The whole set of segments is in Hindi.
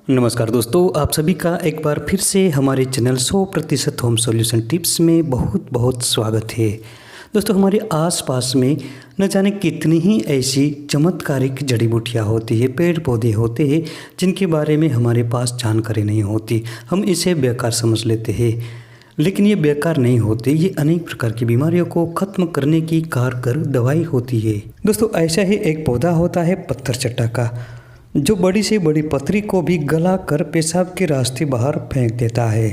नमस्कार दोस्तों, आप सभी का एक बार फिर से हमारे चैनल 100% होम सॉल्यूशन टिप्स में बहुत बहुत स्वागत है। दोस्तों, हमारे आसपास में न जाने कितनी ही ऐसी चमत्कारिक जड़ी बूटियाँ होती है, पेड़ पौधे होते हैं जिनके बारे में हमारे पास जानकारी नहीं होती। हम इसे बेकार समझ लेते हैं, लेकिन ये बेकार नहीं होते। ये अनेक प्रकार की बीमारियों को ख़त्म करने की कारगर दवाई होती है। दोस्तों, ऐसा ही एक पौधा होता है पत्थर चट्टा का, जो बड़ी से बड़ी पथरी को भी गला कर पेशाब के रास्ते बाहर फेंक देता है।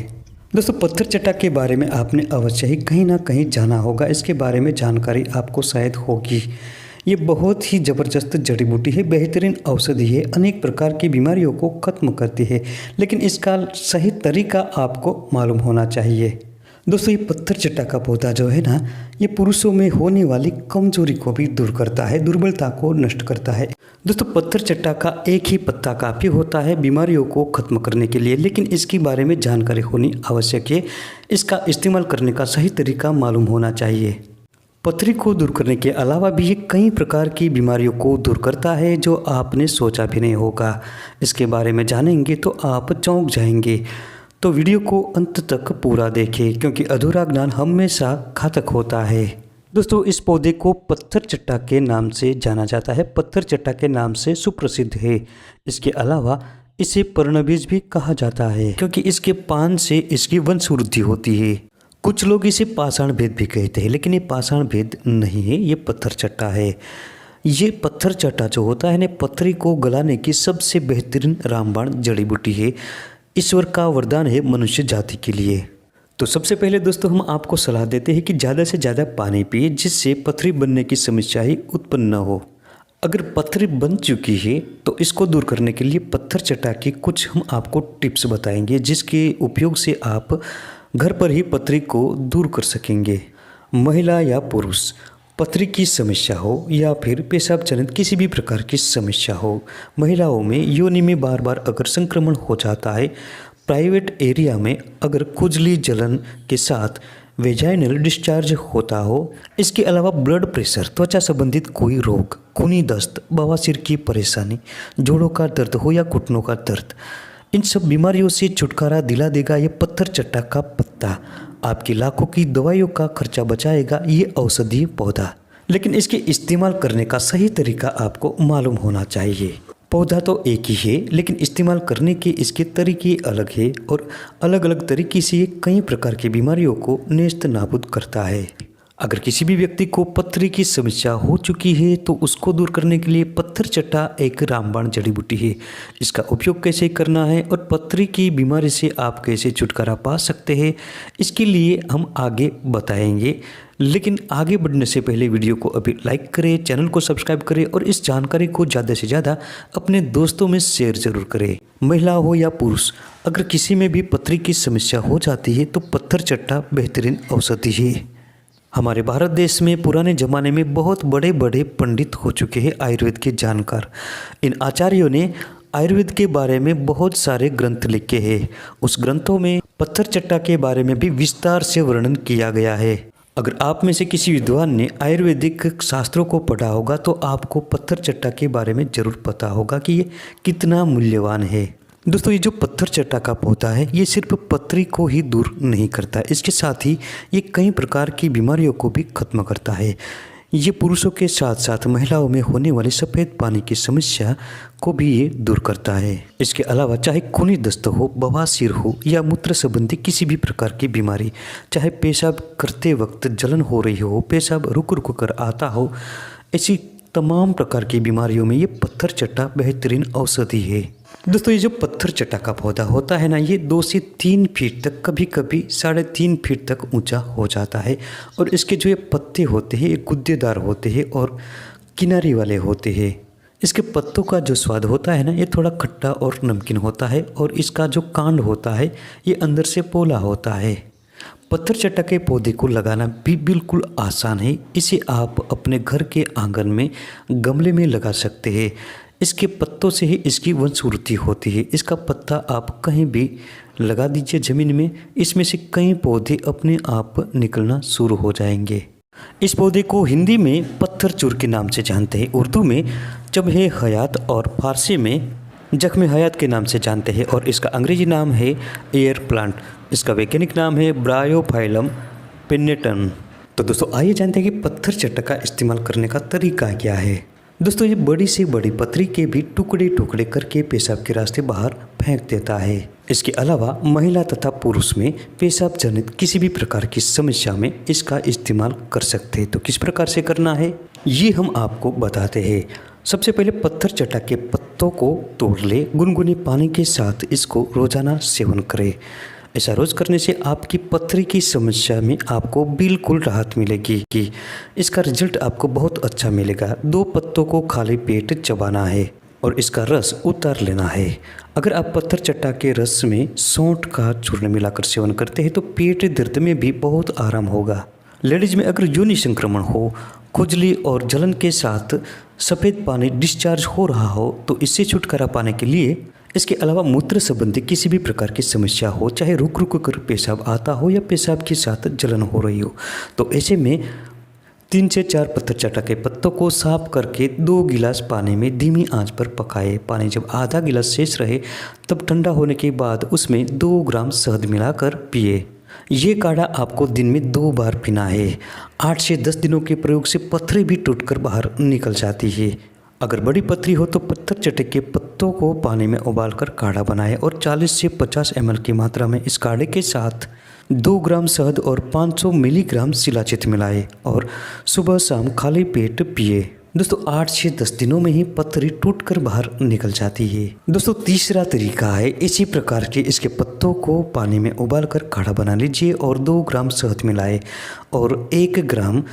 दोस्तों, पत्थर चट्टा के बारे में आपने अवश्य ही कहीं ना कहीं जाना होगा। इसके बारे में जानकारी आपको शायद होगी। ये बहुत ही ज़बरदस्त जड़ी बूटी है, बेहतरीन औषधि है, अनेक प्रकार की बीमारियों को ख़त्म करती है, लेकिन इसका सही तरीका आपको मालूम होना चाहिए। दोस्तों, ये पत्थर चट्टा का पौधा जो है ना, ये पुरुषों में होने वाली कमजोरी को भी दूर करता है, दुर्बलता को नष्ट करता है। दोस्तों, पत्थर चट्टा का एक ही पत्ता काफ़ी होता है बीमारियों को ख़त्म करने के लिए, लेकिन इसके बारे में जानकारी होनी आवश्यक है। इसका इस्तेमाल करने का सही तरीका मालूम होना चाहिए। पथरी को दूर करने के अलावा भी ये कई प्रकार की बीमारियों को दूर करता है जो आपने सोचा भी नहीं होगा। इसके बारे में जानेंगे तो आप चौंक जाएंगे। तो वीडियो को अंत तक पूरा देखें, क्योंकि अधूरा ज्ञान हमेशा घातक होता है। दोस्तों, इस पौधे को पत्थर चट्टा के नाम से जाना जाता है, पत्थर चट्टा के नाम से सुप्रसिद्ध है। इसके अलावा इसे पर्णबीज भी कहा जाता है, क्योंकि इसके पान से इसकी वंशवृद्धि होती है। कुछ लोग इसे पाषाण भेद भी कहते हैं, लेकिन ये पाषाण भेद नहीं है, ये पत्थर चट्टा है। ये पत्थर चट्टा जो होता है ना, पथरी को गलाने की सबसे बेहतरीन रामबाण जड़ी बूटी है। ईश्वर का वरदान है मनुष्य जाति के लिए। तो सबसे पहले दोस्तों, हम आपको सलाह देते हैं कि ज़्यादा से ज़्यादा पानी पिए, जिससे पथरी बनने की समस्या ही उत्पन्न न हो। अगर पथरी बन चुकी है तो इसको दूर करने के लिए पत्थर चट्टा की कुछ हम आपको टिप्स बताएंगे, जिसके उपयोग से आप घर पर ही पथरी को दूर कर सकेंगे। महिला या पुरुष, पथरी की समस्या हो या फिर पेशाब जनित किसी भी प्रकार की समस्या हो, महिलाओं में योनि में बार बार अगर संक्रमण हो जाता है, प्राइवेट एरिया में अगर खुजली जलन के साथ वेजाइनल डिस्चार्ज होता हो, इसके अलावा ब्लड प्रेशर, त्वचा संबंधित कोई रोग, खूनी दस्त, बवासीर की परेशानी, जोड़ों का दर्द हो या घुटनों का दर्द, इन सब बीमारियों से छुटकारा दिला देगा ये पत्थर चट्टा का पत्ता। आपकी लाखों की दवाइयों का खर्चा बचाएगा ये औषधीय पौधा। लेकिन इसके इस्तेमाल करने का सही तरीका आपको मालूम होना चाहिए। पौधा तो एक ही है, लेकिन इस्तेमाल करने के इसके तरीके अलग है, और अलग अलग तरीके से ये कई प्रकार की बीमारियों को नेस्त नाबूद करता है। अगर किसी भी व्यक्ति को पथरी की समस्या हो चुकी है तो उसको दूर करने के लिए पत्थर चट्टा एक रामबाण जड़ी बूटी है। इसका उपयोग कैसे करना है और पथरी की बीमारी से आप कैसे छुटकारा पा सकते हैं, इसके लिए हम आगे बताएंगे। लेकिन आगे बढ़ने से पहले वीडियो को अभी लाइक करें, चैनल को सब्सक्राइब करें और इस जानकारी को ज़्यादा से ज़्यादा अपने दोस्तों में शेयर जरूर करें। महिला हो या पुरुष, अगर किसी में भी पथरी की समस्या हो जाती है तो पत्थर चट्टा बेहतरीन औषधि है। हमारे भारत देश में पुराने ज़माने में बहुत बड़े बड़े पंडित हो चुके हैं, आयुर्वेद के जानकार। इन आचार्यों ने आयुर्वेद के बारे में बहुत सारे ग्रंथ लिखे हैं। उस ग्रंथों में पत्थर चट्टा के बारे में भी विस्तार से वर्णन किया गया है। अगर आप में से किसी विद्वान ने आयुर्वेदिक शास्त्रों को पढ़ा होगा तो आपको पत्थर चट्टा के बारे में ज़रूर पता होगा कि ये कितना मूल्यवान है। दोस्तों, ये जो पत्थर चट्टा का पौधा है, ये सिर्फ पथरी को ही दूर नहीं करता, इसके साथ ही ये कई प्रकार की बीमारियों को भी खत्म करता है। ये पुरुषों के साथ साथ महिलाओं में होने वाली सफ़ेद पानी की समस्या को भी ये दूर करता है। इसके अलावा चाहे खूनी दस्त हो, बवासीर हो या मूत्र संबंधी किसी भी प्रकार की बीमारी, चाहे पेशाब करते वक्त जलन हो रही हो, पेशाब रुक रुक कर आता हो, ऐसी तमाम प्रकार की बीमारियों में ये पत्थर चट्टा बेहतरीन औषधि है। दोस्तों, ये जो पत्थर चट्टा का पौधा होता है ना, ये 2 से 3 फीट तक, कभी कभी 3.5 फीट तक ऊंचा हो जाता है, और इसके जो ये पत्ते होते हैं ये गुद्देदार होते हैं और किनारी वाले होते हैं। इसके पत्तों का जो स्वाद होता है ना, ये थोड़ा खट्टा और नमकीन होता है, और इसका जो कांड होता है ये अंदर से पोला होता है। पत्थर चट्टा के पौधे को लगाना भी बिल्कुल आसान है। इसे आप अपने घर के आंगन में गमले में लगा सकते हैं। इसके पत्तों से ही इसकी वंशवृद्धि होती है। इसका पत्ता आप कहीं भी लगा दीजिए ज़मीन में, इसमें से कई पौधे अपने आप निकलना शुरू हो जाएंगे। इस पौधे को हिंदी में पत्थर चूर के नाम से जानते हैं, उर्दू में चबहे हयात और फारसी में जख्म हयात के नाम से जानते हैं और इसका अंग्रेजी नाम है एयर प्लांट। इसका वैज्ञानिक नाम है ब्रायोफाइलम पिन्नेटन। तो दोस्तों आइए जानते हैं कि पत्थर चट्टा का इस्तेमाल करने का तरीका क्या है। दोस्तों ये बड़ी से बड़ी पथरी के भी टुकड़े टुकड़े करके पेशाब के रास्ते बाहर फेंक देता है। इसके अलावा महिला तथा पुरुष में पेशाब जनित किसी भी प्रकार की समस्या में इसका इस्तेमाल कर सकते हैं। तो किस प्रकार से करना है ये हम आपको बताते हैं। सबसे पहले पत्थर चट्टा के पत्तों को तोड़ ले, गुनगुने पानी के साथ इसको रोजाना सेवन करें। ऐसा रोज करने से आपकी पथरी की समस्या में आपको बिल्कुल राहत मिलेगी कि इसका रिजल्ट आपको बहुत अच्छा मिलेगा। 2 पत्तों को खाली पेट चबाना है और इसका रस उतार लेना है। अगर आप पत्थर चट्टा के रस में सौंठ का चूर्ण मिलाकर सेवन करते हैं तो पेट दर्द में भी बहुत आराम होगा। लेडीज में अगर योनि संक्रमण हो, खुजली और जलन के साथ सफ़ेद पानी डिस्चार्ज हो रहा हो तो इससे छुटकारा पाने के लिए इसके अलावा मूत्र संबंधी किसी भी प्रकार की समस्या हो, चाहे रुक रुक कर पेशाब आता हो या पेशाब के साथ जलन हो रही हो, तो ऐसे में 3 से 4 पत्थर चट्टा के पत्तों को साफ करके 2 गिलास पानी में धीमी आंच पर पकाए। पानी जब आधा गिलास शेष रहे तब ठंडा होने के बाद उसमें 2 ग्राम शहद मिलाकर पिए। ये काढ़ा आपको दिन में 2 बार पीना है। 8 से 10 दिनों के प्रयोग से पथरी भी टूटकर बाहर निकल जाती है। अगर बड़ी पथरी हो तो पत्थर चट्टे के पत्तों को पानी में उबालकर काढ़ा बनाएं और 40 से 50 ml की मात्रा में इस काढ़े के साथ 2 ग्राम शहद और 500 मिलीग्राम शिलाजीत मिलाएं और सुबह शाम खाली पेट पिए। दोस्तों 8 से 10 दिनों में ही पथरी टूटकर बाहर निकल जाती है। दोस्तों तीसरा तरीका है, इसी प्रकार के इसके पत्तों को पानी में उबालकर काढ़ा बना लीजिए और 2 ग्राम शहद मिलाएं और 1 ग्राम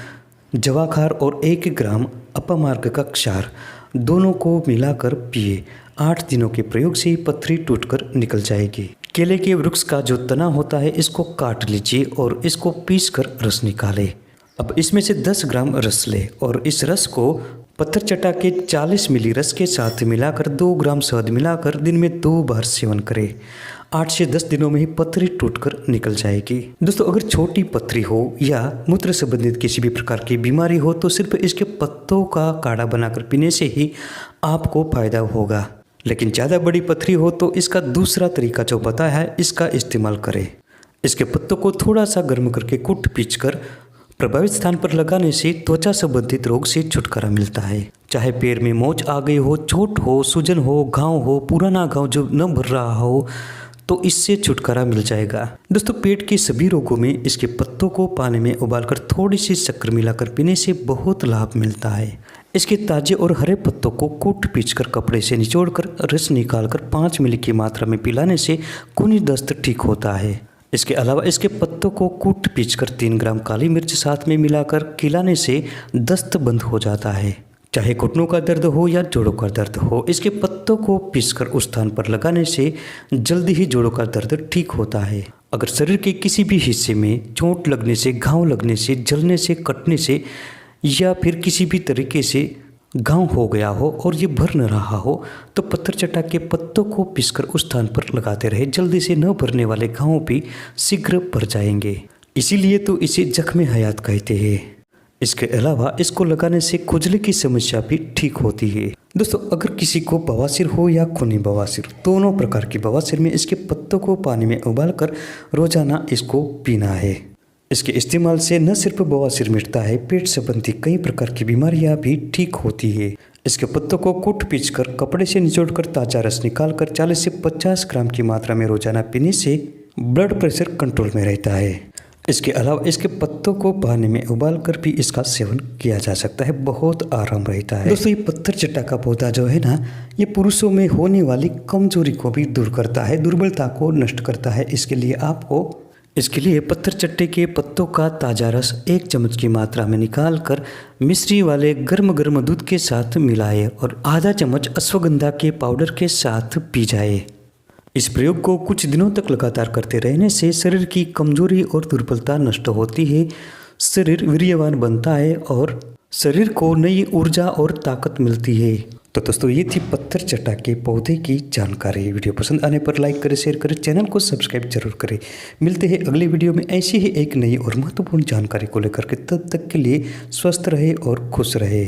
जवाखार और 1 ग्राम अपमार्ग का क्षार दोनों को मिलाकर पिए। 8 दिनों के प्रयोग से ही पथरी टूटकर निकल जाएगी। केले के वृक्ष का जो तना होता है इसको काट लीजिए और इसको पीसकर रस निकालें। अब इसमें से 10 ग्राम रस लें और इस रस को पत्थर चट्टा के 40 मिली रस के साथ मिलाकर 2 ग्राम शहद मिलाकर दिन में 2 बार सेवन करें। 8 से 10 दिनों में ही पथरी टूटकर निकल जाएगी। दोस्तों अगर छोटी पथरी हो या मूत्र संबंधित किसी भी प्रकार की बीमारी हो तो सिर्फ इसके पत्तों का काढ़ा बनाकर पीने से ही आपको फायदा होगा। लेकिन ज़्यादा बड़ी पथरी हो तो इसका दूसरा तरीका जो बताया है इसका इस्तेमाल करें। इसके पत्तों को थोड़ा सा गर्म करके कुट पीसकर प्रभावित स्थान पर लगाने से त्वचा संबंधित रोग से छुटकारा मिलता है। चाहे पैर में मोच आ गई हो, चोट हो, सूजन हो, घाव हो, पुराना घाव जो न भर रहा हो तो इससे छुटकारा मिल जाएगा। दोस्तों पेट के सभी रोगों में इसके पत्तों को पानी में उबालकर थोड़ी सी शक्कर मिलाकर पीने से बहुत लाभ मिलता है। इसके ताजे और हरे पत्तों को कूट पीसकर कपड़े से निचोड़कर रस निकालकर 5 मिली की मात्रा में पिलाने से खूनी दस्त ठीक होता है। इसके अलावा इसके पत्तों को कूट पीसकर 3 ग्राम काली मिर्च साथ में मिलाकर खिलाने से दस्त बंद हो जाता है। चाहे घुटनों का दर्द हो या जोड़ों का दर्द हो, इसके पत्तों को पीसकर उस स्थान पर लगाने से जल्दी ही जोड़ों का दर्द ठीक होता है। अगर शरीर के किसी भी हिस्से में चोट लगने से, घाव लगने से, जलने से, कटने से या फिर किसी भी तरीके से घाव हो गया हो और ये भर न रहा हो तो पत्थर चट्टा के पत्तों को पीसकर उस स्थान पर लगाते रहे। जल्दी से न भरने वाले घाव भी शीघ्र भर जाएंगे। इसीलिए तो इसे जख्म हयात कहते हैं। इसके अलावा इसको लगाने से खुजली की समस्या भी ठीक होती है। दोस्तों अगर किसी को बवासीर हो या खूनी बवासीर, दोनों प्रकार की बवासीर में इसके पत्तों को पानी में उबालकर रोजाना इसको पीना है। इसके इस्तेमाल से न सिर्फ बवासीर मिटता है, पेट संबंधी कई प्रकार की बीमारियां भी ठीक होती है। इसके पत्तों को कूट पीसकर कपड़े से निचोड़कर ताज़ा रस निकालकर 40 से 50 ग्राम की मात्रा में रोजाना पीने से ब्लड प्रेशर कंट्रोल में रहता है। इसके अलावा इसके पत्तों को पानी में उबालकर भी इसका सेवन किया जा सकता है, बहुत आराम रहता है। दोस्तों ये पत्थर चट्टा का पौधा जो है ना, ये पुरुषों में होने वाली कमजोरी को भी दूर करता है, दुर्बलता को नष्ट करता है। इसके लिए पत्थर चट्टे के पत्तों का ताज़ा रस 1 चम्मच की मात्रा में निकालकर मिश्री वाले गर्म गर्म दूध के साथ मिलाए और आधा चम्मच अश्वगंधा के पाउडर के साथ पी जाए। इस प्रयोग को कुछ दिनों तक लगातार करते रहने से शरीर की कमजोरी और दुर्बलता नष्ट होती है, शरीर वीर्यवान बनता है और शरीर को नई ऊर्जा और ताकत मिलती है। तो दोस्तों ये थी पत्थर चट्टा के पौधे की जानकारी। वीडियो पसंद आने पर लाइक करें, शेयर करें, चैनल को सब्सक्राइब जरूर करें। मिलते हैं अगले वीडियो में ऐसी ही एक नई और महत्वपूर्ण जानकारी को लेकर के। तब तक के लिए स्वस्थ रहे और खुश रहे।